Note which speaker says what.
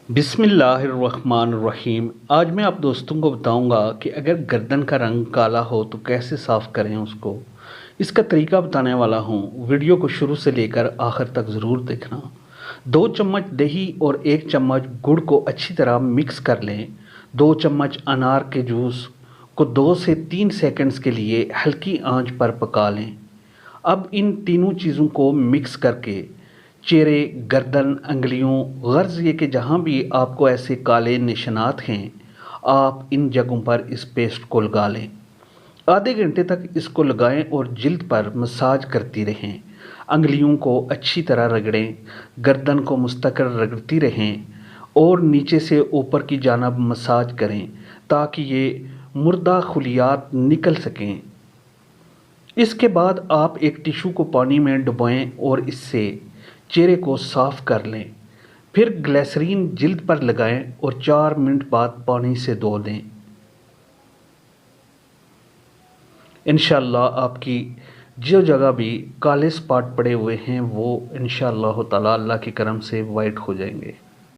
Speaker 1: बिस्मिल्लाहिर्रहमानिर्रहीम। आज मैं आप दोस्तों को बताऊंगा कि अगर गर्दन का रंग काला हो तो कैसे साफ़ करें उसको। इसका तरीका बताने वाला हूँ। वीडियो को शुरू से लेकर आखिर तक ज़रूर देखना। 2 चम्मच दही और 1 चम्मच गुड़ को अच्छी तरह मिक्स कर लें। 2 चम्मच अनार के जूस को 2 से 3 सेकंड्स के लिए हल्की आंच पर पका लें। अब इन तीनों चीज़ों को मिक्स करके चेहरे, गर्दन, अंगुलियों, गर्ज ये कि जहाँ भी आपको ऐसे काले निशानात हैं, आप इन जगहों पर इस पेस्ट को लगा लें। आधे घंटे तक इसको लगाएं और जिल्द पर मसाज करती रहें। अंगुलियों को अच्छी तरह रगड़ें, गर्दन को मुस्तकिल रगड़ती रहें और नीचे से ऊपर की जानिब मसाज करें ताकि ये मुर्दा खुलियात निकल सकें। इसके बाद आप एक टिशू को पानी में डुबोएं और इससे चेहरे को साफ़ कर लें। फिर ग्लिसरीन जिल्द पर लगाएं और 4 मिनट बाद पानी से धो दें। इंशाअल्लाह आपकी जो जगह भी काले स्पॉट पड़े हुए हैं वो इंशाअल्लाह ताला अल्लाह के करम से वाइट हो जाएंगे।